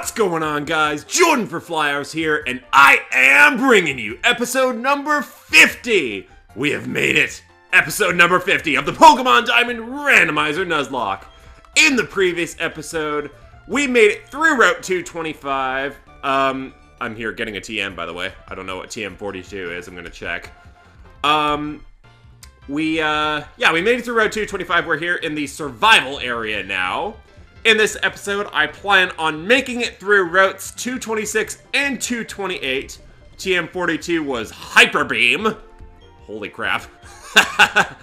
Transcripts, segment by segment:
What's going on, guys? Jordan for Flyhouse here, and I am bringing you episode number 50. We have made it. Episode number 50 of the Pokemon Diamond Randomizer Nuzlocke. In the previous episode, we made it through Route 225. I'm here getting a TM, by the way. I don't know what TM42 is. I'm gonna check. We made it through Route 225. We're here in the survival area now. In this episode, I plan on making it through routes 226 and 228. TM42 was Hyper Beam. Holy crap. I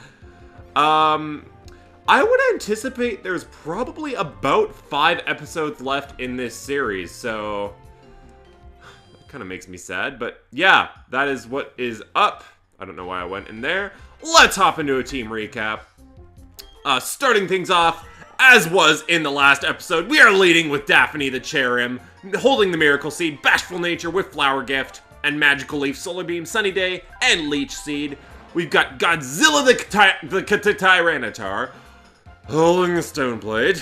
would anticipate there's probably about 5 episodes left in this series, so that kind of makes me sad, but yeah, that is what is up. I don't know why I went in there. Let's hop into a team recap. Starting things off, as was in the last episode, we are leading with Daphne the Cherrim, holding the Miracle Seed, Bashful Nature with Flower Gift, and Magical Leaf, Solar Beam, Sunny Day, and Leech Seed. We've got Godzilla the Tyranitar, holding the Stone Blade,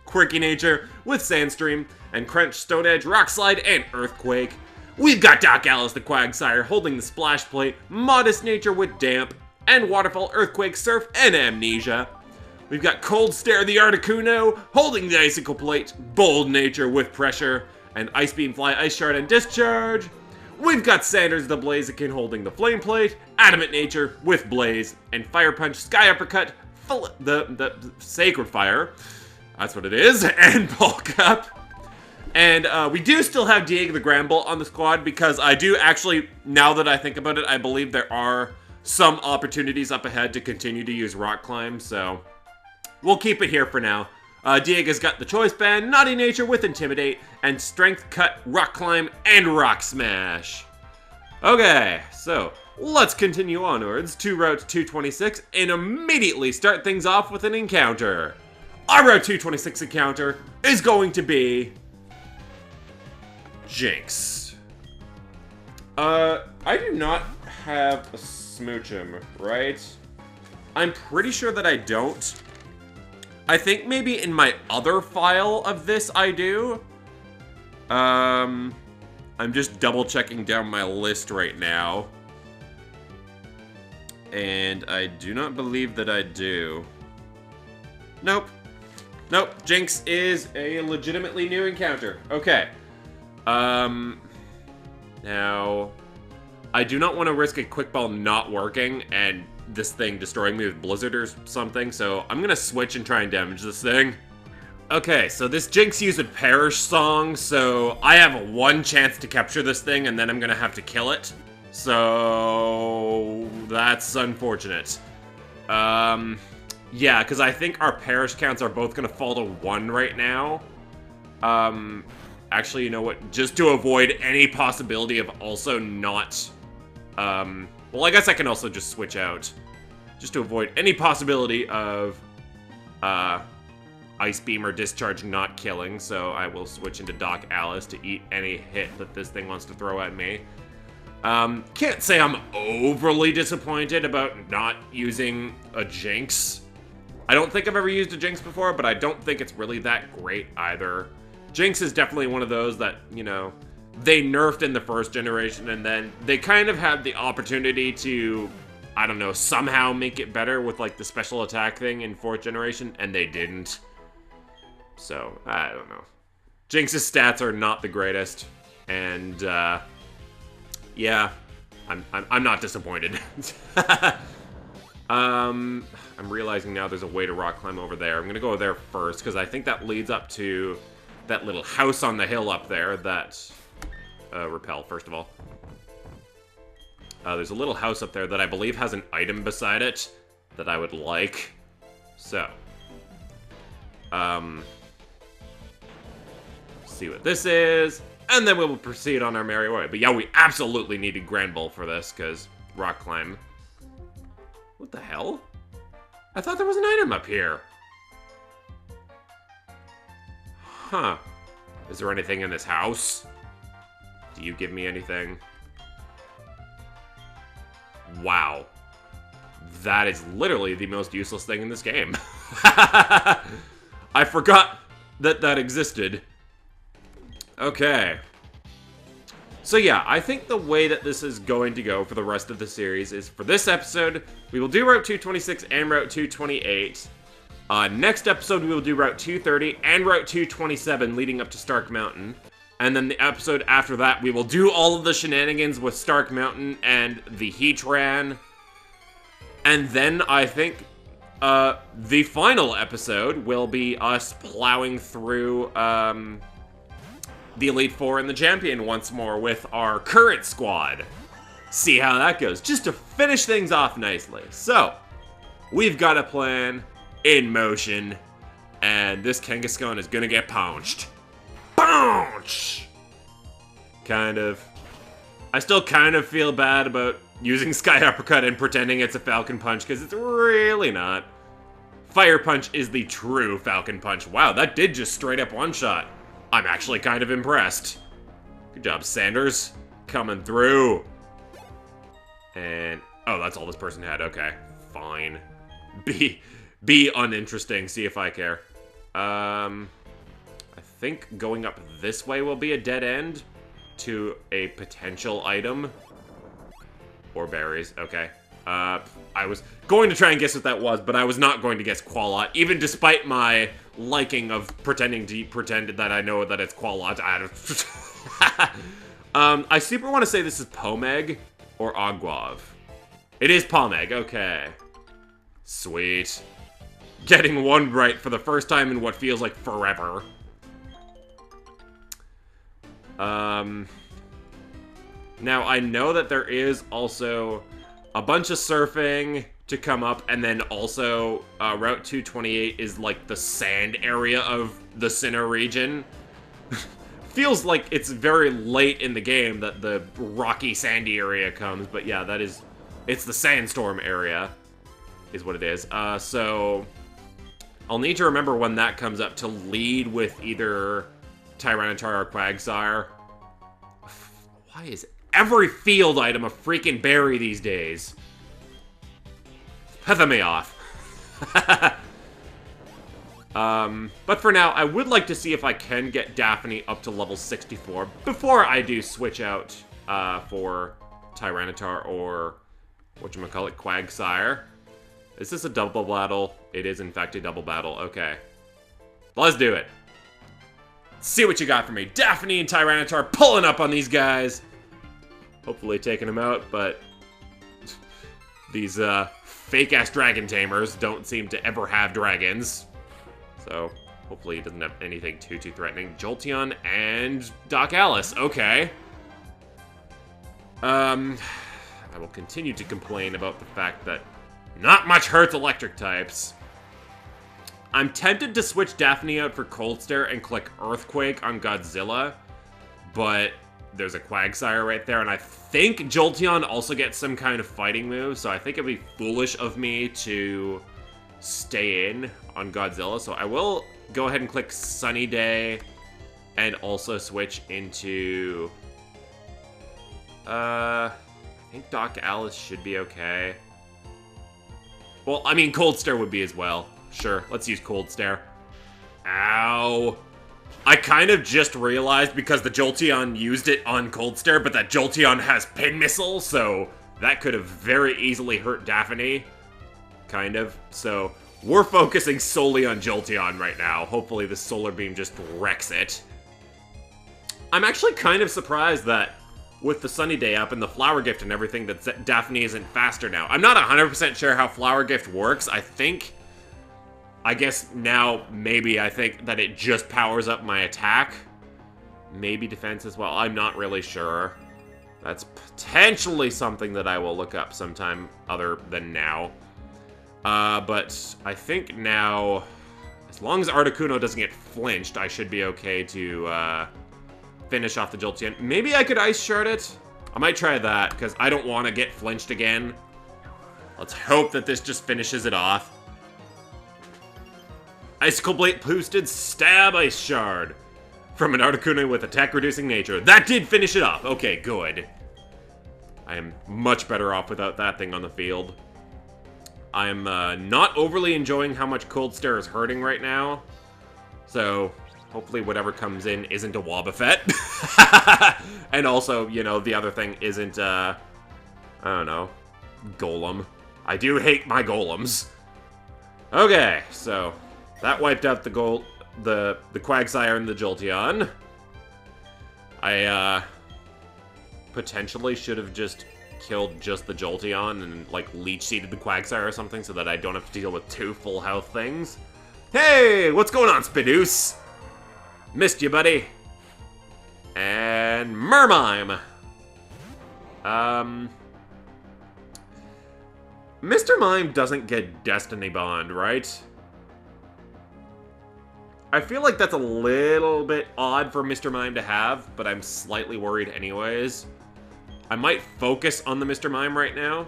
Quirky Nature with Sandstream, and Crunch, Stone Edge, Rock Slide, and Earthquake. We've got Doc Alice the Quagsire holding the Splash Plate, Modest Nature with Damp, and Waterfall, Earthquake, Surf, and Amnesia. We've got Cold Stare the Articuno holding the Icicle Plate, Bold Nature with Pressure, and Ice Beam, Fly, Ice Shard, and Discharge. We've got Sanders the Blaziken holding the Flame Plate, Adamant Nature with Blaze, and Fire Punch, Sky Uppercut, the Sacred Fire, that's what it is, and Bulk Up. And we do still have Diego the Granbull on the squad because I do actually, now that I think about it, I believe there are some opportunities up ahead to continue to use Rock Climb, so we'll keep it here for now. Diego's got the Choice Band, Naughty Nature with Intimidate, and Strength Cut, Rock Climb, and Rock Smash. Okay, so let's continue onwards to Route 226 and immediately start things off with an encounter. Our Route 226 encounter is going to be Jinx. I do not have a Smoochum, right? I'm pretty sure that I don't. I think maybe in my other file of this I do. I'm just double checking down my list right now. And I do not believe that I do. Nope. Nope, Jinx is a legitimately new encounter. Okay. Now, I do not want to risk a Quick Ball not working and this thing destroying me with Blizzard or something, so I'm gonna switch and try and damage this thing. Okay, so this Jinx used a Perish Song, so I have one chance to capture this thing and then I'm gonna have to kill it. So that's unfortunate. Yeah, because I think our Perish counts are both gonna fall to 1 right now. Actually, you know what? Just to avoid any possibility of also not, well, I guess I can also just switch out. Just to avoid any possibility of, Ice Beam or Discharge not killing, so I will switch into Doc Alice to eat any hit that this thing wants to throw at me. Can't say I'm overly disappointed about not using a Jinx. I don't think I've ever used a Jinx before, but I don't think it's really that great either. Jinx is definitely one of those that, you know, they nerfed in the first generation, and then they kind of had the opportunity to, I don't know, somehow make it better with, like, the special attack thing in 4th generation, and they didn't. So, I don't know. Jinx's stats are not the greatest, and, yeah, I'm not disappointed. I'm realizing now there's a way to Rock Climb over there. I'm gonna go there first, because I think that leads up to that little house on the hill up there that... repel, first of all. There's a little house up there that I believe has an item beside it that I would like. So. See what this is. And then we will proceed on our merry way. But yeah, we absolutely needed Granbull for this, because Rock Climb. What the hell? I thought there was an item up here. Huh. Is there anything in this house? Do you give me anything? Wow. That is literally the most useless thing in this game. I forgot that that existed. Okay. So yeah, I think the way that this is going to go for the rest of the series is for this episode, we will do Route 226 and Route 228. Next episode, we will do Route 230 and Route 227 leading up to Stark Mountain. And then the episode after that, we will do all of the shenanigans with Stark Mountain and the Heatran. And then I think the final episode will be us plowing through the Elite Four and the Champion once more with our current squad. See how that goes, just to finish things off nicely. So, we've got a plan in motion, and this Kangaskhan is gonna get pounched. Pounce! Kind of. I still kind of feel bad about using Sky Uppercut and pretending it's a Falcon Punch, because it's really not. Fire Punch is the true Falcon Punch. Wow, that did just straight up one-shot. I'm actually kind of impressed. Good job, Sanders. Coming through. And, oh, that's all this person had. Okay, fine. Be uninteresting. See if I care. I think going up this way will be a dead end to a potential item. Or berries. Okay. I was going to try and guess what that was, but I was not going to guess Qualot, even despite my liking of pretending to pretend that I know that it's Qualot. I super want to say this is Pomeg or Agguav. It is Pomeg, okay. Sweet. Getting one right for the first time in what feels like forever. Now, I know that there is also a bunch of surfing to come up, and then also Route 228 is like the sand area of the Sinnoh region. Feels like it's very late in the game that the rocky, sandy area comes, but yeah, it's the sandstorm area, is what it is. So, I'll need to remember when that comes up to lead with either Tyranitar or Quagsire. Why is every field item a freaking berry these days? Pething me off. But for now, I would like to see if I can get Daphne up to level 64 before I do switch out for Tyranitar or whatchamacallit, Quagsire. Is this a double battle? It is in fact a double battle. Okay. Let's do it. See what you got for me. Daphne and Tyranitar pulling up on these guys. Hopefully taking them out, but these fake-ass dragon tamers don't seem to ever have dragons. So, hopefully he doesn't have anything too threatening. Jolteon and Doc Alice. Okay. I will continue to complain about the fact that not much hurts electric types. I'm tempted to switch Daphne out for Cold Stare and click Earthquake on Godzilla, but there's a Quagsire right there, and I think Jolteon also gets some kind of fighting move, so I think it'd be foolish of me to stay in on Godzilla, so I will go ahead and click Sunny Day and also switch into I think Doc Alice should be okay. Well, I mean, Cold Stare would be as well. Sure, let's use Cold Stare. Ow. I kind of just realized, because the Jolteon used it on Cold Stare, but that Jolteon has Pin Missile, so that could have very easily hurt Daphne. Kind of. So, we're focusing solely on Jolteon right now. Hopefully the Solar Beam just wrecks it. I'm actually kind of surprised that with the Sunny Day up and the Flower Gift and everything, that Daphne isn't faster now. I'm not 100% sure how Flower Gift works. I guess now, maybe I think that it just powers up my attack. Maybe defense as well. I'm not really sure. That's potentially something that I will look up sometime other than now. But I think now, as long as Articuno doesn't get flinched, I should be okay to finish off the Jolteon. Maybe I could Ice Shard it? I might try that, because I don't want to get flinched again. Let's hope that this just finishes it off. Icicle Blade boosted Stab Ice Shard from an Articuno with attack-reducing nature. That did finish it off. Okay, good. I am much better off without that thing on the field. I am not overly enjoying how much Cold Stare is hurting right now. So, Hopefully whatever comes in isn't a Wobbuffet. And also, you know, the other thing isn't, I don't know, Golem. I do hate my Golems. Okay, so that wiped out the Quagsire and the Jolteon. I, potentially should have just killed just the Jolteon and, like, leech-seeded the Quagsire or something so that I don't have to deal with 2 full health things. Hey, what's going on, Spidoose? Missed you, buddy. And Mermime. Mr. Mime doesn't get Destiny Bond, right? I feel like that's a little bit odd for Mr. Mime to have, but I'm slightly worried anyways. I might focus on the Mr. Mime right now.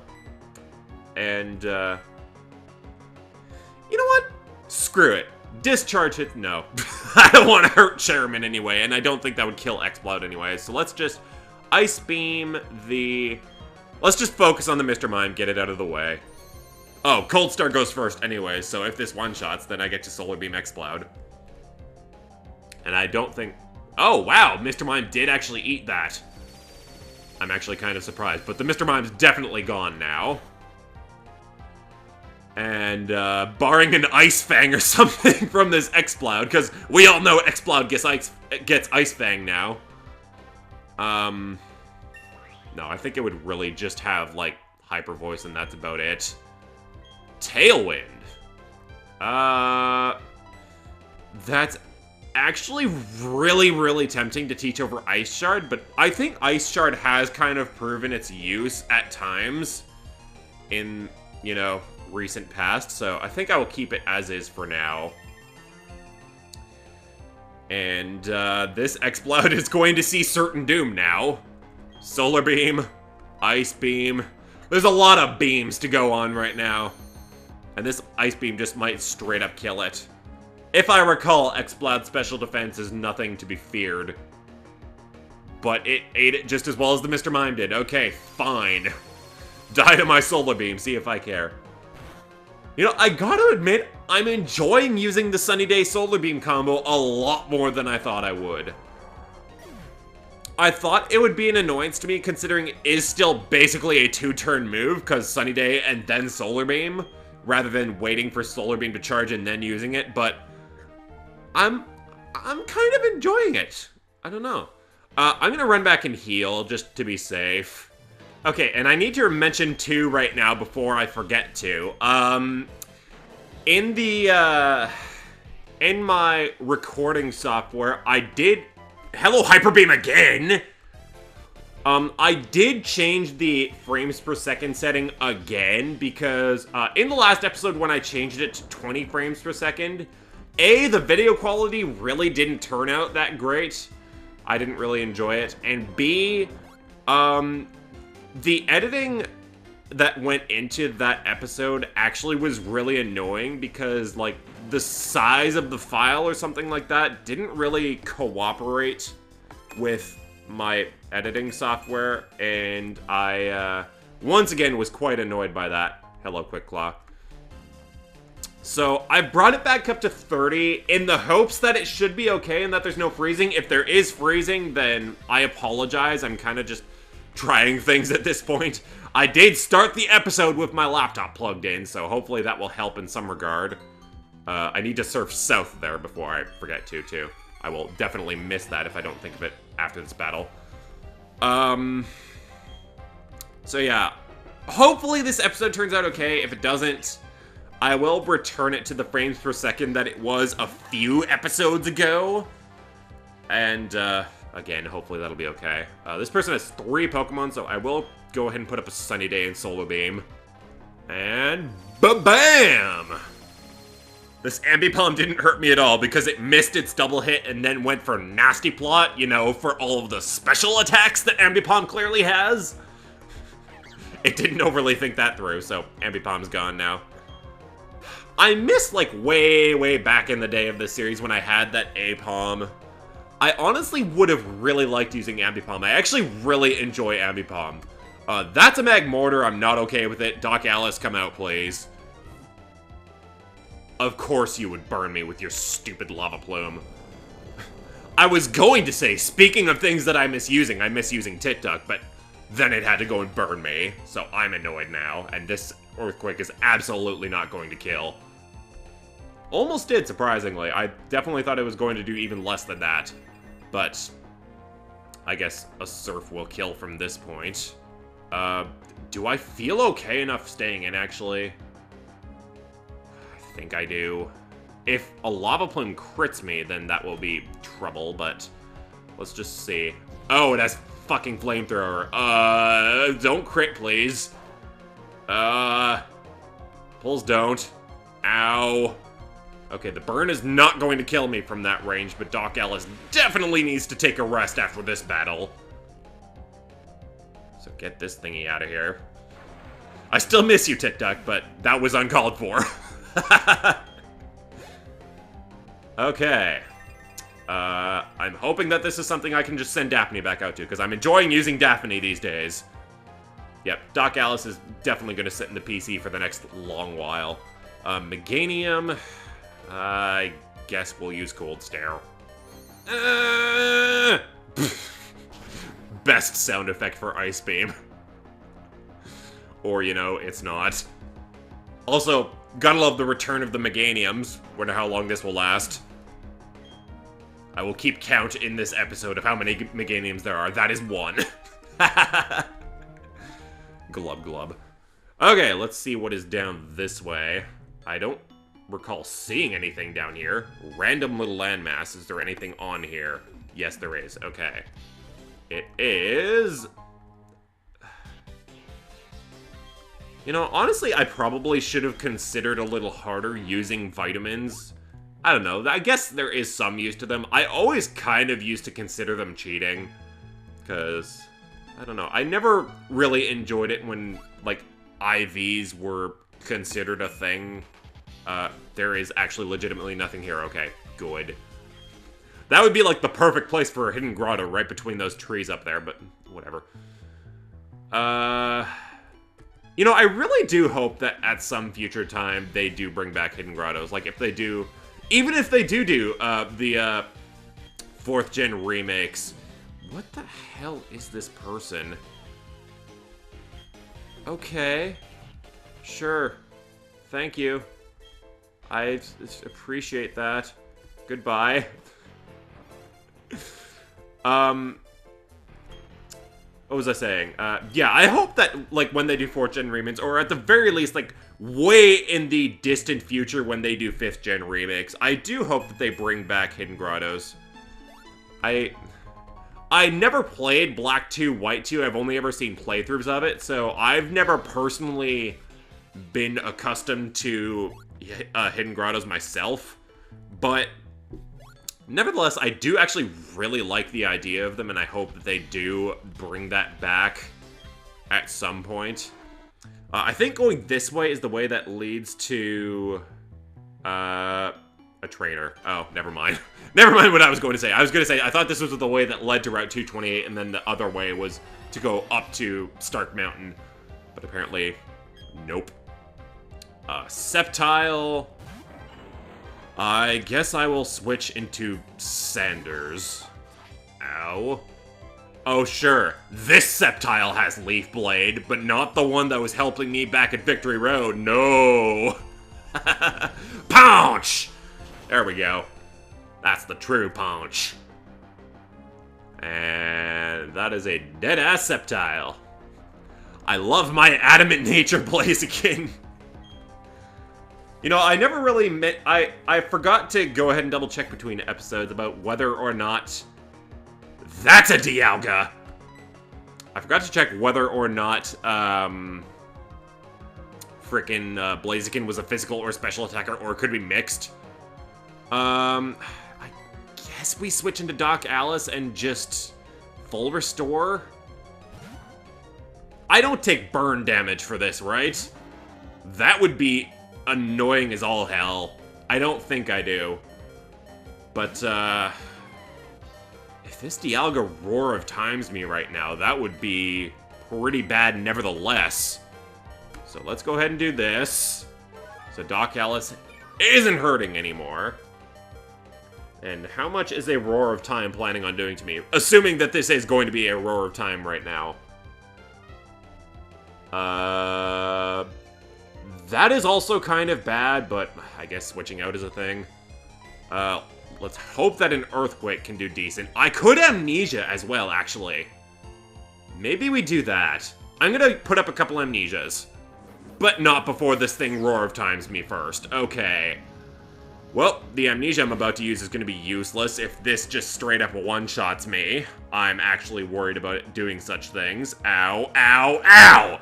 And, you know what? Screw it. Discharge it. No. I don't want to hurt Chairman anyway, and I don't think that would kill Exploud anyway. So let's just Ice Beam the... Let's just focus on the Mr. Mime, get it out of the way. Oh, Cold Star goes first anyway, so if this one-shots, then I get to Solar Beam Exploud. And I don't think... Oh, wow! Mr. Mime did actually eat that. I'm actually kind of surprised, but the Mr. Mime's definitely gone now. And, barring an Ice Fang or something from this Exploud, because we all know Exploud gets Ice Fang now. No, I think it would really just have, like, Hyper Voice, and that's about it. Tailwind. That's actually really, really tempting to teach over Ice Shard, but I think Ice Shard has kind of proven its use at times in, you know, recent past, so I think I will keep it as is for now. And, this Exploud is going to see certain doom now. Solar Beam, Ice Beam. There's a lot of beams to go on right now. And this Ice Beam just might straight up kill it. If I recall, Exploud's special defense is nothing to be feared. But it ate it just as well as the Mr. Mime did. Okay, fine. Die to my Solar Beam, see if I care. You know, I gotta admit, I'm enjoying using the Sunny Day Solar Beam combo a lot more than I thought I would. I thought it would be an annoyance to me, considering it is still basically a 2-turn move, because Sunny Day and then Solar Beam, rather than waiting for Solar Beam to charge and then using it, but I'm kind of enjoying it. I don't know. I'm gonna run back and heal, just to be safe. Okay, and I need to mention too right now before I forget to. In my recording software, I did... Hello, Hyper Beam again! I did change the frames per second setting again, because in the last episode when I changed it to 20 frames per second, A, the video quality really didn't turn out that great. I didn't really enjoy it. And B, the editing that went into that episode actually was really annoying because, like, the size of the file or something like that didn't really cooperate with my editing software, and I, once again, was quite annoyed by that. Hello, Quick Claw. So, I brought it back up to 30 in the hopes that it should be okay and that there's no freezing. If there is freezing, then I apologize. I'm kind of just trying things at this point. I did start the episode with my laptop plugged in, so hopefully that will help in some regard. I need to surf south there before I forget to, too. I will definitely miss that if I don't think of it after this battle. So yeah, hopefully this episode turns out okay. If it doesn't, I will return it to the frames per second that it was a few episodes ago. And, again, hopefully that'll be okay. This person has 3 Pokemon, so I will go ahead and put up a Sunny Day and Solar Beam. And ba-bam! This Ambipom didn't hurt me at all because it missed its double hit and then went for Nasty Plot, you know, for all of the special attacks that Ambipom clearly has. It didn't overly think that through, so Ambipom's gone now. I miss, like, way back in the day of this series when I had that Apom. I honestly would have really liked using Ambipom. I actually really enjoy Ambipom. That's a Magmortar. I'm not okay with it. Doc Alice, come out, please. Of course you would burn me with your stupid lava plume. I was going to say, speaking of things that I miss using TikTok, but then it had to go and burn me, so I'm annoyed now, and this earthquake is absolutely not going to kill. Almost did, surprisingly. I definitely thought it was going to do even less than that, but I guess a surf will kill from this point. Do I feel okay enough staying in, actually? I think I do. If a lava plume crits me, then that will be trouble, but let's just see. Oh, it has fucking flamethrower. Don't crit, please. Pulls don't. Ow. Okay, the burn is not going to kill me from that range, but Doc Ellis definitely needs to take a rest after this battle. So get this thingy out of here. I still miss you, TikTok, but that was uncalled for. Okay. I'm hoping that this is something I can just send Daphne back out to, because I'm enjoying using Daphne these days. Yep, Doc Alice is definitely going to sit in the PC for the next long while. Meganium, I guess we'll use Cold Stare. Best sound effect for Ice Beam. Or, you know, it's not. Also, gotta love the return of the Meganiums. Wonder how long this will last. I will keep count in this episode of how many Meganiums there are. That is 1. Glub glub. Okay, let's see what is down this way. I don't recall seeing anything down here. Random little landmass. Is there anything on here? Yes, there is. Okay. It is... You know, honestly, I probably should have considered a little harder using vitamins. I don't know. I guess there is some use to them. I always kind of used to consider them cheating. Because, I don't know. I never really enjoyed it when, like, IVs were considered a thing. There is actually legitimately nothing here. Okay, good. That would be, like, the perfect place for a hidden grotto right between those trees up there, but whatever. You know, I really do hope that at some future time they do bring back hidden grottos. Like, if they do... Even if they do the 4th gen remakes... What the hell is this person? Okay. Sure. Thank you. I appreciate that. Goodbye. What was I saying? Yeah, I hope that, like, when they do 4th gen remakes, or at the very least, like, way in the distant future when they do 5th gen remakes, I do hope that they bring back hidden grottos. I never played Black 2, White 2, I've only ever seen playthroughs of it, so I've never personally been accustomed to hidden grottos myself, but nevertheless, I do actually really like the idea of them, and I hope that they do bring that back at some point. I think going this way is the way that leads to a trainer. Oh, never mind. Never mind what I was going to say. I was going to say, I thought this was the way that led to Route 228, and then the other way was to go up to Stark Mountain. But apparently, nope. Sceptile... I guess I will switch into Sanders. Ow. Oh, sure. This Sceptile has Leaf Blade, but not the one that was helping me back at Victory Road. No. Punch! There we go. That's the true punch. And that is a dead-ass Sceptile. I love my adamant nature Blaziken. You know, I never really I forgot to go ahead and double check between episodes about whether or not... That's a Dialga! I forgot to check whether or not, frickin' Blaziken was a physical or special attacker, or it could be mixed. I guess we switch into Doc Alice and just full restore? I don't take burn damage for this, right? That would be annoying as all hell. I don't think I do. But, if this Dialga Roar of Times me right now, that would be pretty bad nevertheless. So let's go ahead and do this. So Doc Alice isn't hurting anymore. And how much is a Roar of Time planning on doing to me? Assuming that this is going to be a Roar of Time right now. That is also kind of bad, but I guess switching out is a thing. Let's hope that an Earthquake can do decent. I could Amnesia as well, actually. Maybe we do that. I'm gonna put up a couple Amnesias. But not before this thing Roar of Times me first. Okay. Well, the Amnesia I'm about to use is gonna be useless if this just straight up one-shots me. I'm actually worried about it doing such things. Ow, ow, ow!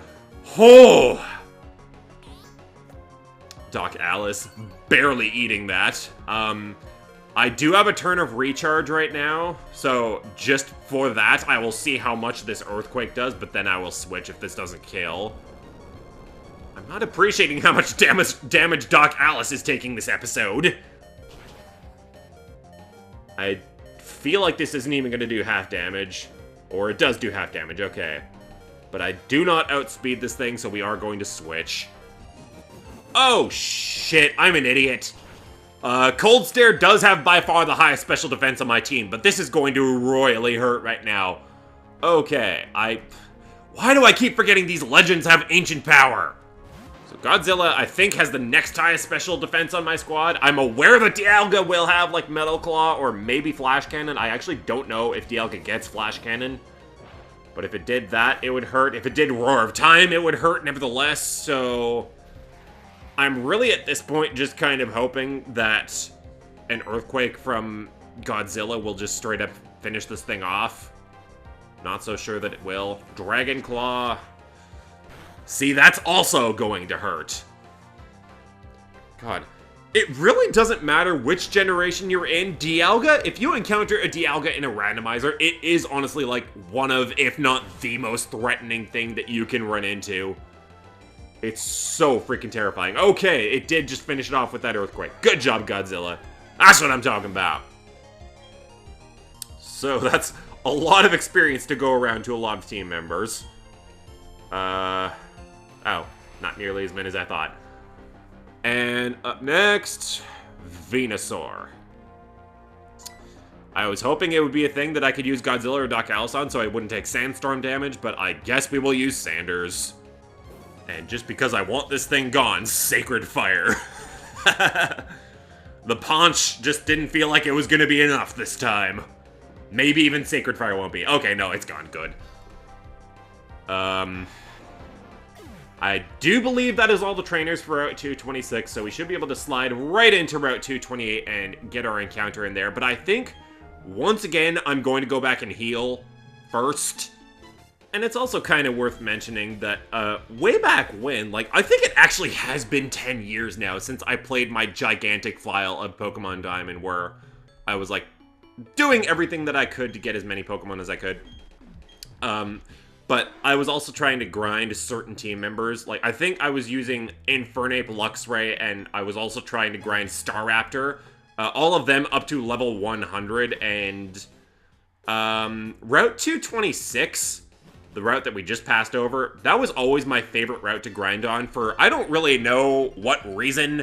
Oh! Doc Alice barely eating that. I do have a turn of recharge right now, so just for that, I will see how much this Earthquake does, but then I will switch if this doesn't kill. I'm not appreciating how much damage Doc Alice is taking this episode. I feel like this isn't even going to do half damage, or it does do half damage, okay. But I do not outspeed this thing, so we are going to switch. Oh, shit, I'm an idiot. Cold Stare does have by far the highest special defense on my team, but this is going to royally hurt right now. Okay, why do I keep forgetting these legends have ancient power? So Godzilla, I think, has the next highest special defense on my squad. I'm aware that Dialga will have, like, Metal Claw or maybe Flash Cannon. I actually don't know if Dialga gets Flash Cannon. But if it did that, it would hurt. If it did Roar of Time, it would hurt nevertheless, so I'm really, at this point, just kind of hoping that an Earthquake from Godzilla will just straight up finish this thing off. Not so sure that it will. Dragon Claw. See, that's also going to hurt. God. It really doesn't matter which generation you're in. Dialga, if you encounter a Dialga in a randomizer, it is honestly like one of, if not the most threatening thing that you can run into. It's so freaking terrifying. Okay, it did just finish it off with that Earthquake. Good job, Godzilla. That's what I'm talking about. So that's a lot of experience to go around to a lot of team members. Oh, not nearly as many as I thought. And up next, Venusaur. I was hoping it would be a thing that I could use Godzilla or Doc Alice on so I wouldn't take sandstorm damage, but I guess we will use Sanders. And just because I want this thing gone, Sacred Fire. The Paunch just didn't feel like it was going to be enough this time. Maybe even Sacred Fire won't be. Okay, no, it's gone. Good. I do believe that is all the trainers for Route 226, so we should be able to slide right into Route 228 and get our encounter in there. But I think, once again, I'm going to go back and heal first. And it's also kind of worth mentioning that way back when, like, I think it actually has been 10 years now since I played my gigantic file of Pokemon Diamond, where I was, like, doing everything that I could to get as many Pokemon as I could. But I was also trying to grind certain team members. Like, I think I was using Infernape, Luxray, and I was also trying to grind Staraptor. All of them up to level 100, and Route 226, the route that we just passed over, that was always my favorite route to grind on for, I don't really know what reason.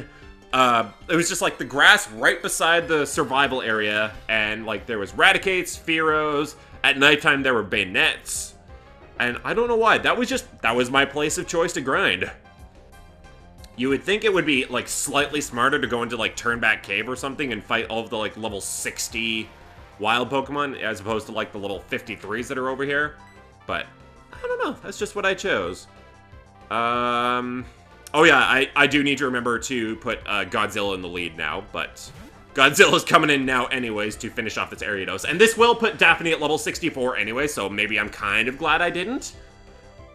It was just like the grass right beside the survival area, and like there was Raticates, Fearos, at nighttime there were Bayonets. And I don't know why, that was my place of choice to grind. You would think it would be, like, slightly smarter to go into, like, Turnback Cave or something and fight all of the, like, level 60 wild Pokemon, as opposed to, like, the level 53s that are over here. But, I don't know, that's just what I chose. Oh yeah, I do need to remember to put Godzilla in the lead now, but Godzilla's coming in now anyways to finish off this Ariados. And this will put Daphne at level 64 anyway, so maybe I'm kind of glad I didn't.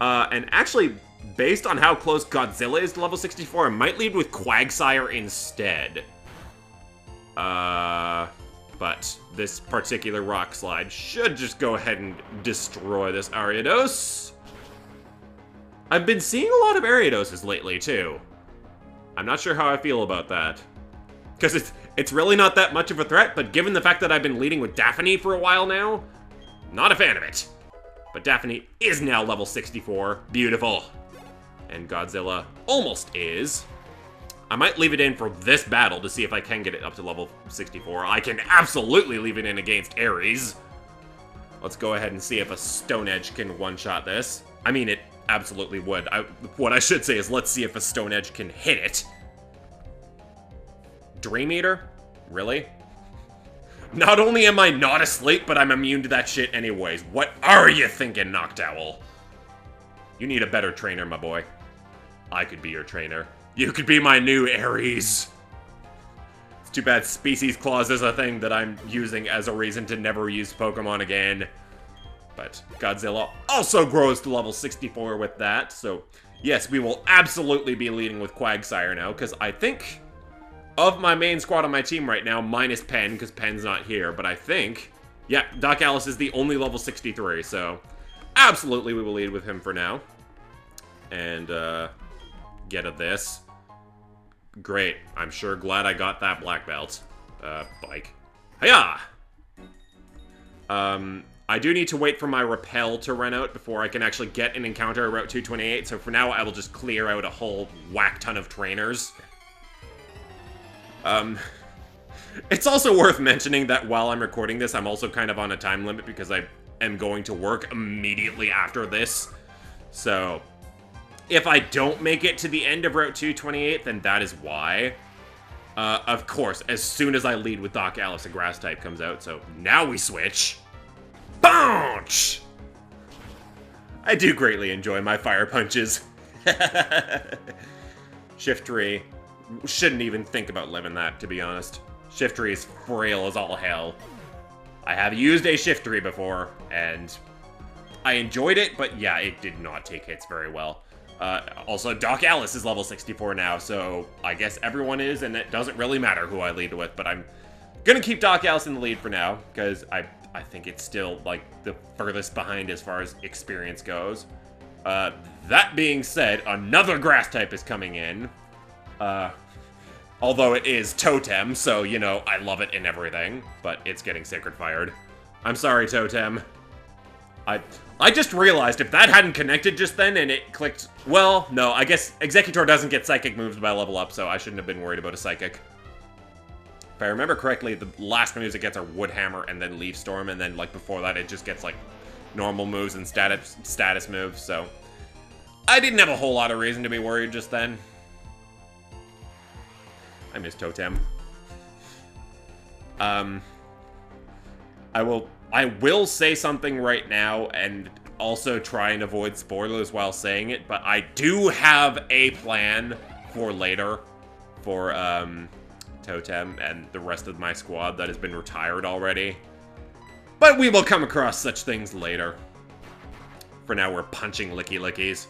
And actually, based on how close Godzilla is to level 64, I might lead with Quagsire instead. But this particular Rock Slide should just go ahead and destroy this Ariados. I've been seeing a lot of Ariadoses lately, too. I'm not sure how I feel about that. Because it's really not that much of a threat, but given the fact that I've been leading with Daphne for a while now, not a fan of it. But Daphne is now level 64. Beautiful. And Godzilla almost is. I might leave it in for this battle to see if I can get it up to level 64. I can absolutely leave it in against Ares. Let's go ahead and see if a Stone Edge can one-shot this. I mean, it absolutely would. What I should say is let's see if a Stone Edge can hit it. Dream Eater? Really? Not only am I not asleep, but I'm immune to that shit anyways. What are you thinking, Noctowl? You need a better trainer, my boy. I could be your trainer. You could be my new Ares. It's too bad Species Clause is a thing that I'm using as a reason to never use Pokemon again. But Godzilla also grows to level 64 with that, so yes, we will absolutely be leading with Quagsire now, because I think of my main squad on my team right now, minus Pen, because Pen's not here, but I think, yeah, Doc Alice is the only level 63, so absolutely we will lead with him for now. And, get at this. Great. I'm sure glad I got that black belt. Bike. Hiya! I do need to wait for my repel to run out before I can actually get an encounter at Route 228, so for now I will just clear out a whole whack ton of trainers. It's also worth mentioning that while I'm recording this, I'm also kind of on a time limit because I am going to work immediately after this. So if I don't make it to the end of Route 228, then that is why. Of course, as soon as I lead with Doc Alice, a grass type comes out, so now we switch. Bounce! I do greatly enjoy my fire punches. Shiftry. Shouldn't even think about living that, to be honest. Shiftry is frail as all hell. I have used a Shiftry before, and I enjoyed it, but yeah, it did not take hits very well. Also, Doc Alice is level 64 now, so I guess everyone is, and it doesn't really matter who I lead with, but I'm gonna keep Doc Alice in the lead for now, because I think it's still, like, the furthest behind as far as experience goes. That being said, another grass type is coming in. Although it is Totem, so, you know, I love it and everything, but it's getting Sacred Fired. I'm sorry, Totem. I just realized if that hadn't connected just then and it clicked... Well, no, I guess Executor doesn't get Psychic moves by level up, so I shouldn't have been worried about a Psychic. If I remember correctly, the last moves it gets are Wood Hammer and then Leaf Storm, and then, like, before that it just gets, like, normal moves and status moves, so... I didn't have a whole lot of reason to be worried just then. I miss Totem. I will say something right now and also try and avoid spoilers while saying it, but I do have a plan for later for Totem and the rest of my squad that has been retired already. But we will come across such things later. For now, we're punching Licky Lickies.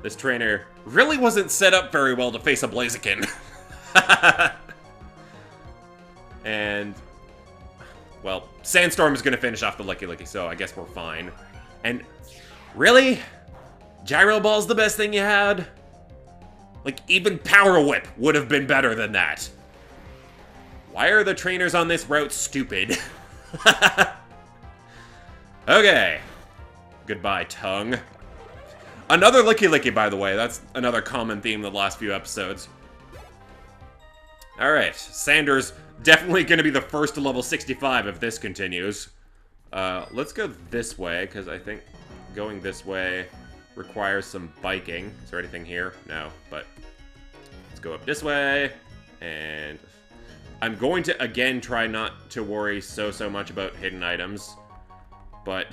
This trainer really wasn't set up very well to face a Blaziken. And... well, Sandstorm is going to finish off the Licky Licky, so I guess we're fine. And, really? Gyro Ball's the best thing you had? Like, even Power Whip would have been better than that. Why are the trainers on this route stupid? Okay. Goodbye, Tongue. Another Licky Licky, by the way. That's another common theme the last few episodes. Alright, Sanders... definitely going to be the first to level 65 if this continues. Let's go this way, because I think going this way requires some biking. Is there anything here? No, but let's go up this way. And I'm going to, again, try not to worry so much about hidden items. But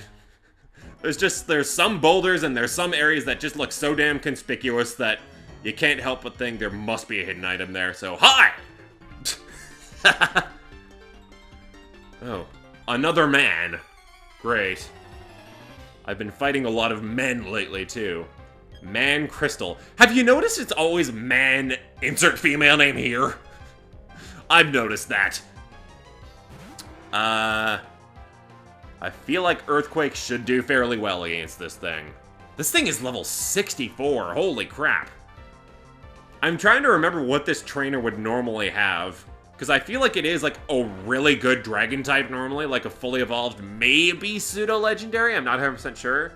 there's some boulders and there's some areas that just look so damn conspicuous that you can't help but think there must be a hidden item there. So, hi! Oh, another man. Great. I've been fighting a lot of men lately, too. Man Crystal. Have you noticed it's always man, insert female name here? I've noticed that. I feel like Earthquake should do fairly well against this thing. This thing is level 64, holy crap. I'm trying to remember what this trainer would normally have. Because I feel like it is, like, a really good dragon type normally, like a fully evolved, maybe pseudo-legendary, I'm not 100% sure.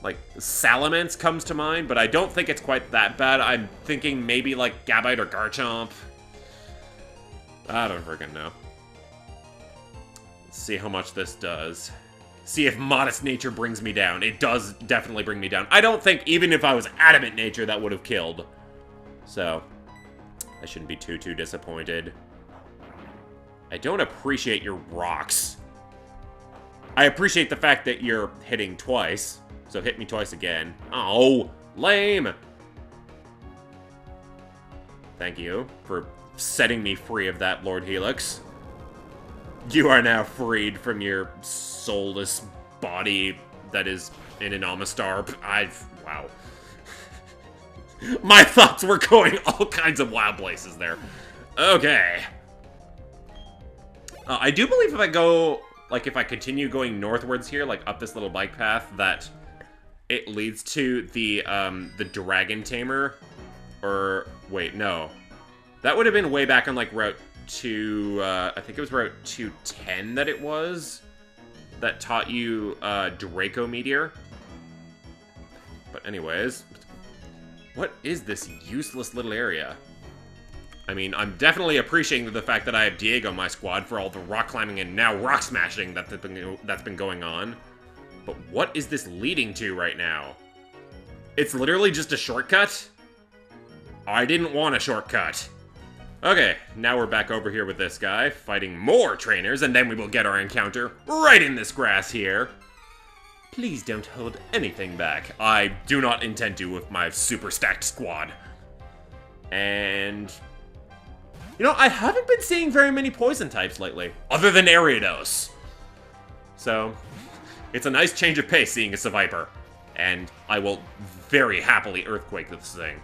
like, Salamence comes to mind, but I don't think it's quite that bad. I'm thinking maybe, like, Gabite or Garchomp. I don't freaking know. Let's see how much this does. See if Modest Nature brings me down. It does definitely bring me down. I don't think, even if I was Adamant Nature, that would have killed. So, I shouldn't be too disappointed. I don't appreciate your rocks. I appreciate the fact that you're hitting twice. So hit me twice again. Oh, lame! Thank you for setting me free of that, Lord Helix. You are now freed from your soulless body that is in an Amistar. Wow. My thoughts were going all kinds of wild places there. Okay. I do believe if I go, like, if I continue going northwards here, like, up this little bike path, that it leads to the Dragon Tamer. Or, wait, no. That would have been way back on, like, Route 2, I think it was Route 210 that it was, that taught you, Draco Meteor. But anyways, what is this useless little area? I mean, I'm definitely appreciating the fact that I have Diego on my squad for all the rock climbing and now rock smashing that's been going on. But what is this leading to right now? It's literally just a shortcut? I didn't want a shortcut. Okay, now we're back over here with this guy, fighting more trainers, and then we will get our encounter right in this grass here. Please don't hold anything back. I do not intend to with my super stacked squad. And... you know, I haven't been seeing very many poison types lately, other than Ariados. So, it's a nice change of pace seeing a Seviper. And I will very happily Earthquake this thing.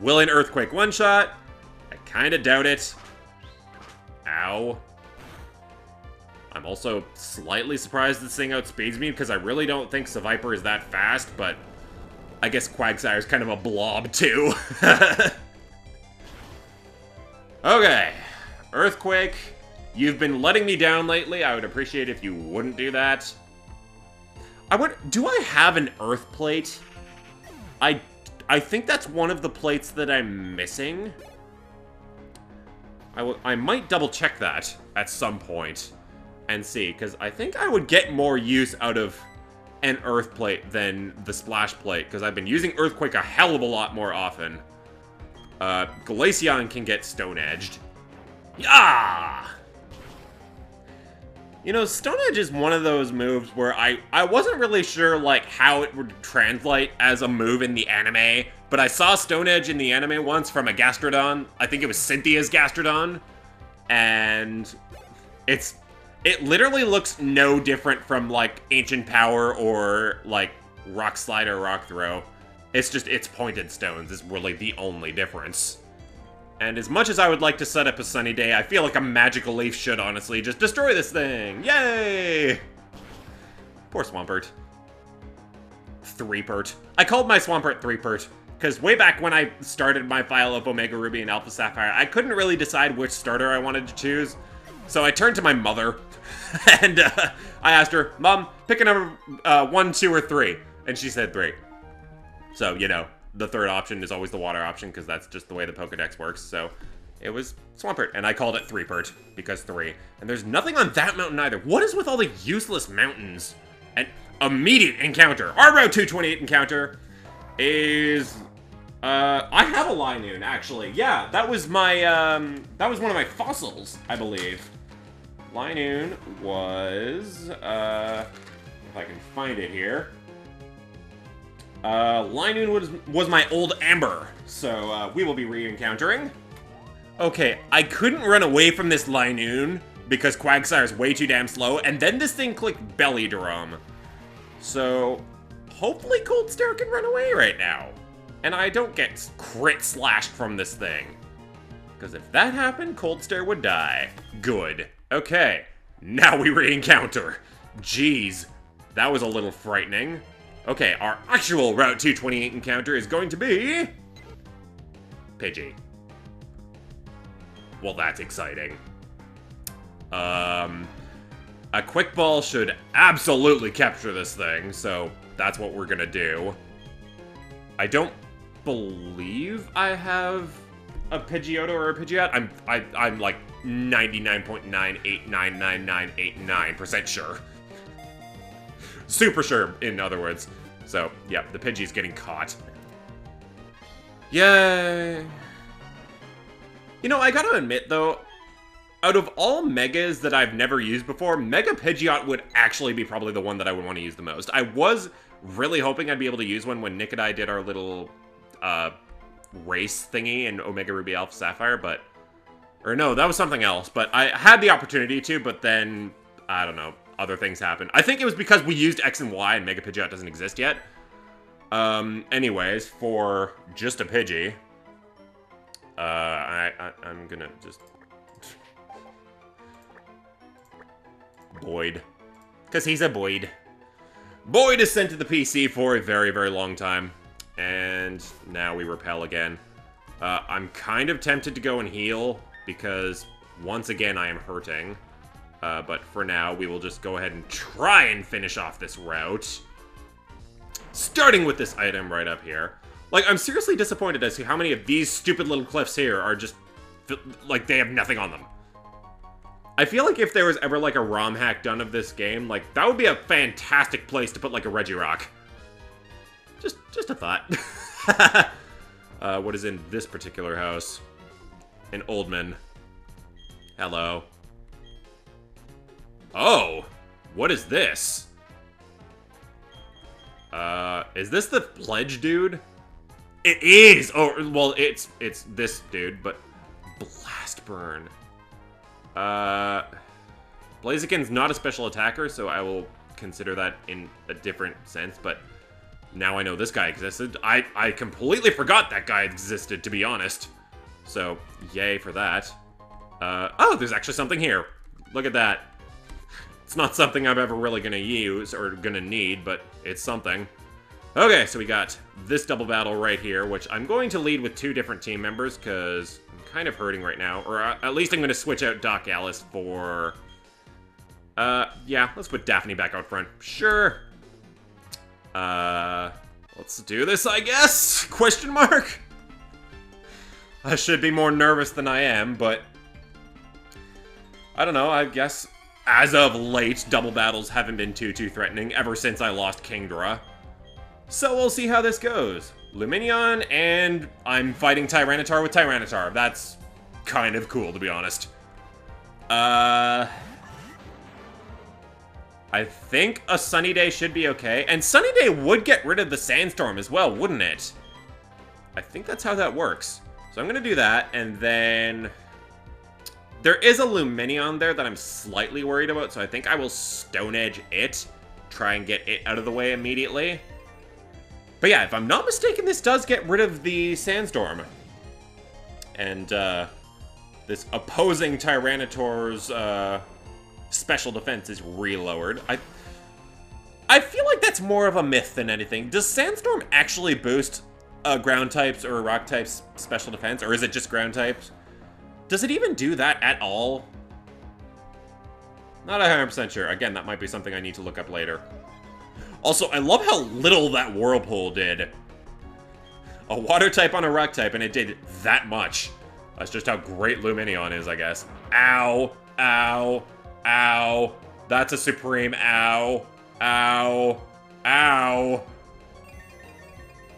Will an Earthquake one-shot? I kinda doubt it. Ow. I'm also slightly surprised this thing outspeeds me, because I really don't think Seviper is that fast, but I guess Quagsire's kind of a blob, too. Okay. Earthquake, you've been letting me down lately. I would appreciate if you wouldn't do that. Do I have an Earth Plate? I think that's one of the plates that I'm missing. I might double check that at some point and see, because I think I would get more use out of an Earth Plate than the Splash Plate, because I've been using Earthquake a hell of a lot more often. Glaceon can get Stone Edged. Yeah! You know, Stone Edge is one of those moves where I wasn't really sure, like, how it would translate as a move in the anime, but I saw Stone Edge in the anime once from a Gastrodon. I think it was Cynthia's Gastrodon. And it literally looks no different from, like, Ancient Power or, like, Rock Slide or Rock Throw. It's just, its pointed stones is really the only difference. And as much as I would like to set up a Sunny Day, I feel like a Magical Leaf should honestly just destroy this thing. Yay! Poor Swampert. 3-pert. I called my Swampert 3-pert, because way back when I started my file of Omega Ruby and Alpha Sapphire, I couldn't really decide which starter I wanted to choose. So I turned to my mother, and I asked her, Mom, pick a number 1, 2, or 3. And she said 3. So, you know, the third option is always the water option, because that's just the way the Pokedex works. So it was Swampert, and I called it 3-pert, because 3. And there's nothing on that mountain either. What is with all the useless mountains? An immediate encounter. Our Route 228 encounter is... I have a Linoon, actually. Yeah, that was my, that was one of my fossils, I believe. Linoon was, if I can find it here. Linoon was my old Amber, so, we will be re-encountering. Okay, I couldn't run away from this Linoon, because Quagsire's way too damn slow, and then this thing clicked Belly Drum. So, hopefully Cold Stare can run away right now. And I don't get crit slashed from this thing. Because if that happened, Cold Stare would die. Good. Okay, now we re-encounter. Jeez, that was a little frightening. Okay, our actual Route 228 encounter is going to be... Pidgey. Well, that's exciting. I A quick ball should absolutely capture this thing, so that's what we're gonna do. I don't believe I have a Pidgeotto or a Pidgeot. I'm like 99.98999989% sure. Super sure, in other words. So, yeah, the Pidgey's getting caught. Yay! You know, I gotta admit, though, out of all Megas that I've never used before, Mega Pidgeot would actually be probably the one that I would want to use the most. I was really hoping I'd be able to use one when Nick and I did our little, race thingy in Omega Ruby Alpha Sapphire, but... Or no, that was something else, but I had the opportunity to, but then, I don't know, other things happened. I think it was because we used X and Y and Mega Pidgeot doesn't exist yet. Anyways, for just a Pidgey, I'm gonna just... Boyd. Because he's a Boyd. Boyd is sent to the PC for a very, very long time. And now we repel again. I'm kind of tempted to go and heal, because once again I am hurting. But for now, we will just go ahead and try and finish off this route. Starting with this item right up here. Like, I'm seriously disappointed as to how many of these stupid little cliffs here are just, like, they have nothing on them. I feel like if there was ever, like, a ROM hack done of this game, like, that would be a fantastic place to put, like, a Regirock. Just a thought. What is in this particular house? An Oldman. Hello. Oh! What is this? Is this the pledge dude? It is! Oh, well, it's this dude, but... Blast Burn. Blaziken's not a special attacker, so I will consider that in a different sense, but now I know this guy existed. I completely forgot that guy existed, to be honest. So, yay for that. Oh, there's actually something here. Look at that. It's not something I'm ever really gonna use or gonna need, but it's something. Okay, so we got this double battle right here, which I'm going to lead with 2 different team members, because I'm kind of hurting right now. Or at least I'm going to switch out Doc Alice for... yeah, let's put Daphne back out front. Sure. Let's do this, I guess? Question mark? I should be more nervous than I am, but... I don't know, I guess... As of late, double battles haven't been too threatening ever since I lost Kingdra. So we'll see how this goes. Lumineon, and I'm fighting Tyranitar with Tyranitar. That's kind of cool, to be honest. I think a Sunny Day should be okay. And Sunny Day would get rid of the Sandstorm as well, wouldn't it? I think that's how that works. So I'm going to do that, and then... There is a Lumineon there that I'm slightly worried about, so I think I will Stone Edge it. Try and get it out of the way immediately. But yeah, if I'm not mistaken, this does get rid of the Sandstorm. And, this opposing Tyranitar's, special defense is re-lowered. I feel like that's more of a myth than anything. Does Sandstorm actually boost, ground types or rock types special defense, or is it just ground types? Does it even do that at all? Not 100% sure. Again, that might be something I need to look up later. Also, I love how little that Whirlpool did. A water type on a rock type, and it did that much. That's just how great Lumineon is, I guess. Ow. Ow. Ow. That's a supreme ow. Ow. Ow.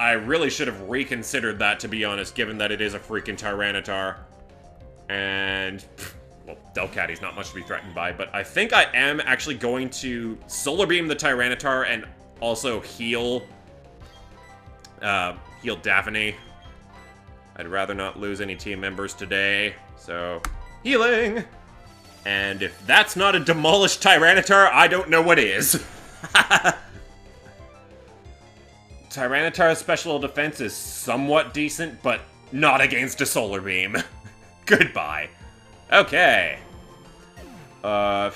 I really should have reconsidered that, to be honest, given that it is a freaking Tyranitar. And, well, Delcatty's not much to be threatened by, but I think I am actually going to Solar Beam the Tyranitar and also heal Daphne. I'd rather not lose any team members today, so healing! And if that's not a demolished Tyranitar, I don't know what is. Tyranitar's special defense is somewhat decent, but not against a Solar Beam. Goodbye. Okay. What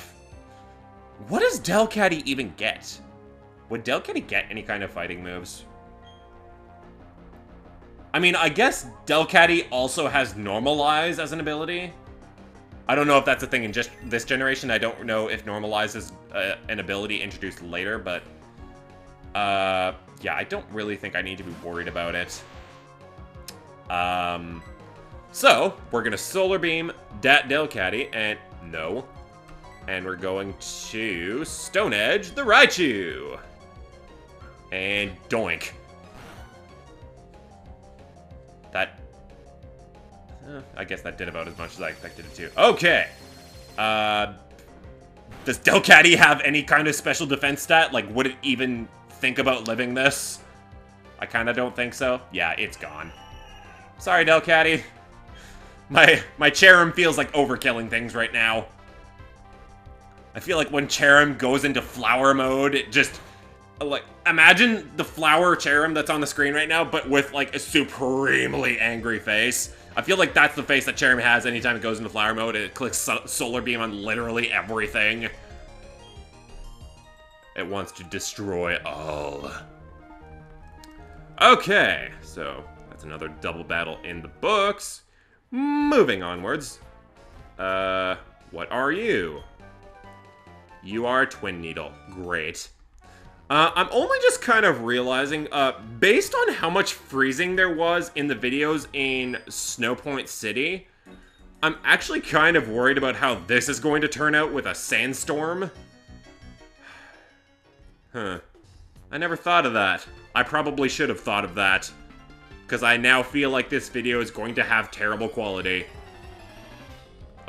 does Delcatty even get? Would Delcatty get any kind of fighting moves? I mean, I guess Delcatty also has Normalize as an ability. I don't know if that's a thing in just this generation. I don't know if normalize is an ability introduced later, but yeah, I don't really think I need to be worried about it. So we're gonna Solar Beam Dat Delcatty, and no. And we're going to Stone Edge the Raichu. And doink. That... I guess that did about as much as I expected it to. Okay. Does Delcatty have any kind of special defense stat? Like, would it even think about living this? I kind of don't think so. Yeah, it's gone. Sorry, Delcatty. My Cherrim feels like overkilling things right now. I feel like when Cherrim goes into flower mode, it just... Like, imagine the flower Cherrim that's on the screen right now, but with, like, a supremely angry face. I feel like that's the face that Cherrim has anytime it goes into flower mode. It clicks Solar Beam on literally everything. It wants to destroy all. Okay, so that's another double battle in the books. Moving onwards. What are you? You are a Twin Needle. Great. I'm only just kind of realizing, based on how much freezing there was in the videos in Snowpoint City, I'm actually kind of worried about how this is going to turn out with a sandstorm. Huh. I never thought of that. I probably should have thought of that. Because I now feel like this video is going to have terrible quality.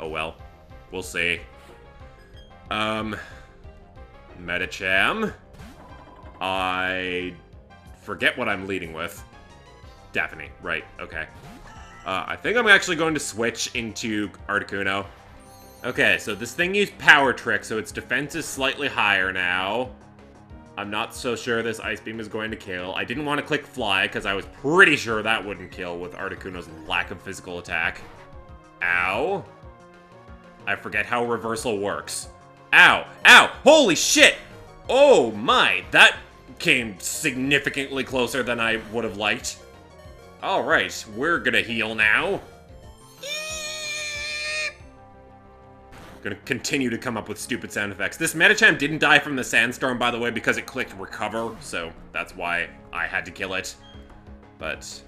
Oh well. We'll see. Medicham. I forget what I'm leading with. Daphne, right, okay. I think I'm actually going to switch into Articuno. Okay, so this thing used Power Trick, so its defense is slightly higher now. I'm not so sure this Ice Beam is going to kill. I didn't want to click Fly, because I was pretty sure that wouldn't kill with Articuno's lack of physical attack. Ow. I forget how Reversal works. Ow! Ow! Holy shit! Oh my, that came significantly closer than I would have liked. Alright, we're gonna heal now. Gonna continue to come up with stupid sound effects. This Medicham didn't die from the sandstorm, by the way, because it clicked recover, so that's why I had to kill it. But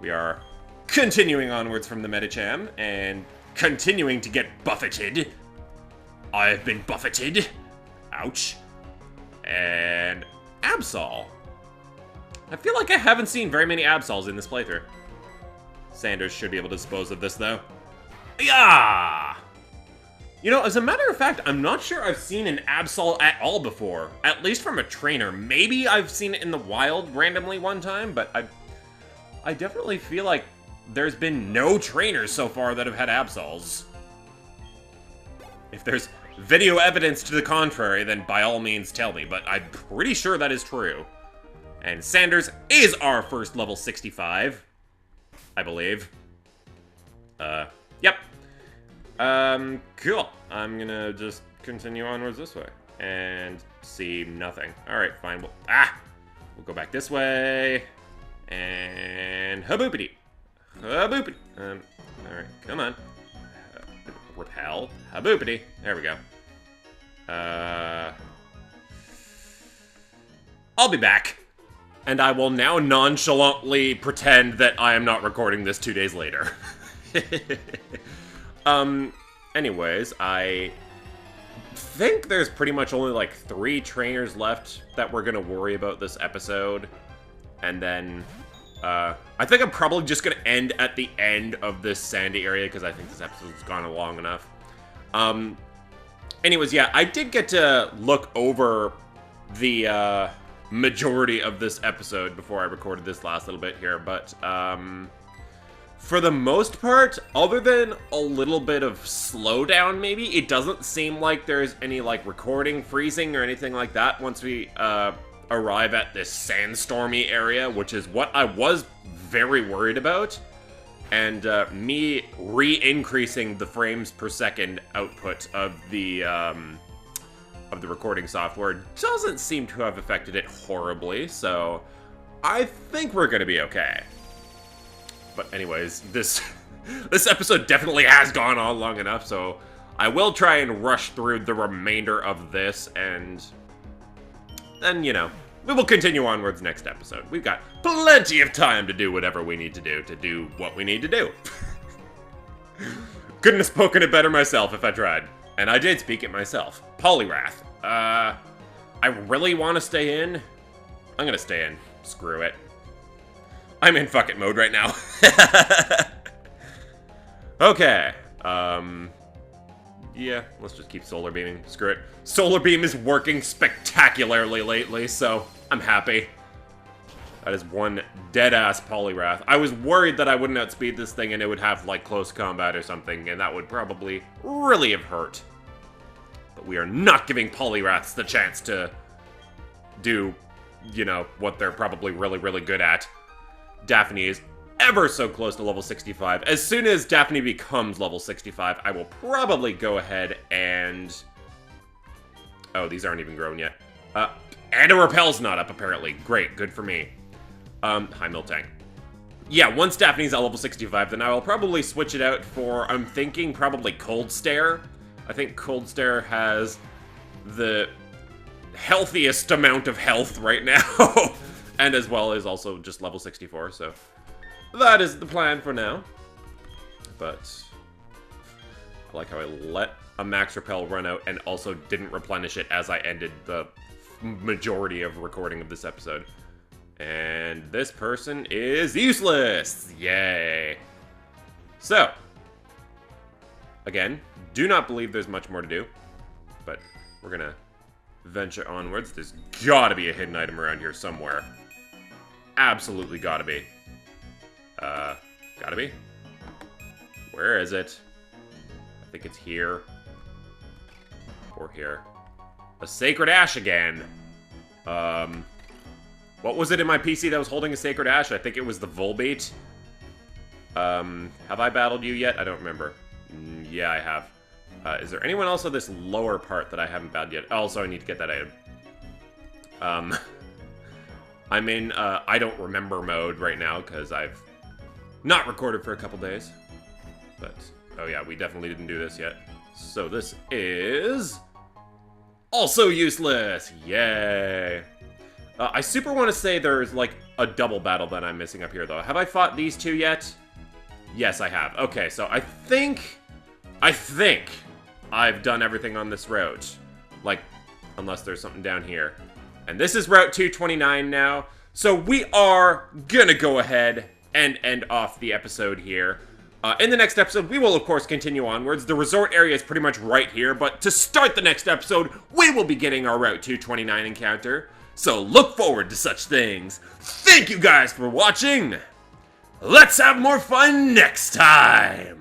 we are continuing onwards from the Medicham, and continuing to get buffeted. I've been buffeted. Ouch. And Absol. I feel like I haven't seen very many Absols in this playthrough. Sanders should be able to dispose of this, though. Yeah! You know, as a matter of fact, I'm not sure I've seen an Absol at all before. At least from a trainer. Maybe I've seen it in the wild randomly one time, but I definitely feel like there's been no trainers so far that have had Absols. If there's video evidence to the contrary, then by all means tell me, but I'm pretty sure that is true. And Sanders is our first level 65, I believe. Yep. Cool. I'm gonna just continue onwards this way and see nothing. Alright, fine. We'll go back this way. And haboopity. Haboopity. Alright, come on. Repel. Haboopity. There we go. I'll be back. And I will now nonchalantly pretend that I am not recording this 2 days later. Anyways, I think there's pretty much only like 3 trainers left that we're gonna worry about this episode. And then, I think I'm probably just gonna end at the end of this sandy area because I think this episode's gone long enough. Anyways, yeah, I did get to look over the, majority of this episode before I recorded this last little bit here, but, for the most part, other than a little bit of slowdown maybe, it doesn't seem like there's any, like, recording freezing or anything like that once we, arrive at this sandstormy area, which is what I was very worried about. And, me re-increasing the frames per second output of the recording software doesn't seem to have affected it horribly, so I think we're gonna be okay. But anyways, this episode definitely has gone on long enough, so I will try and rush through the remainder of this, and then, you know, we will continue onwards next episode. We've got plenty of time to do whatever we need to do what we need to do. Couldn't have spoken it better myself if I tried. And I did speak it myself. Polyrath. I really want to stay in. I'm gonna stay in. Screw it. I'm in fuck it mode right now. Okay. Yeah, let's just keep solar beaming. Screw it. Solar beam is working spectacularly lately, so I'm happy. That is one dead-ass Polyrath. I was worried that I wouldn't outspeed this thing and it would have, like, close combat or something, and that would probably really have hurt. But we are not giving Polyraths the chance to do, you know, what they're probably really, really good at. Daphne is ever so close to level 65. As soon as Daphne becomes level 65, I will probably go ahead and... Oh, these aren't even grown yet. And a Repel's not up, apparently. Great, good for me. High Miltank. Yeah, once Daphne's at level 65, then I will probably switch it out for, I'm thinking, probably Cold Stare. I think Cold Stare has the healthiest amount of health right now. And as well as also just level 64, so... That is the plan for now. But I like how I let a Max Repel run out and also didn't replenish it as I ended the majority of recording of this episode. And this person is useless! Yay! So, again, do not believe there's much more to do, but we're gonna venture onwards. There's gotta be a hidden item around here somewhere. Absolutely gotta be. Gotta be. Where is it? I think it's here. Or here. A Sacred Ash again. What was it in my PC that was holding a Sacred Ash? I think it was the Volbeat. Have I battled you yet? I don't remember. Yeah, I have. Is there anyone else on this lower part that I haven't battled yet? Also, I need to get that item. I'm in, I don't remember mode right now, because I've not recorded for a couple days. But, oh yeah, we definitely didn't do this yet. So this is... also useless! Yay! I super want to say there's, like, a double battle that I'm missing up here, though. Have I fought these two yet? Yes, I have. Okay, so I think I've done everything on this route. Like, unless there's something down here. And this is Route 229 now. So we are gonna go ahead and end off the episode here. In the next episode, we will, of course, continue onwards. The resort area is pretty much right here, but to start the next episode, we will be getting our Route 229 encounter. So look forward to such things. Thank you guys for watching. Let's have more fun next time.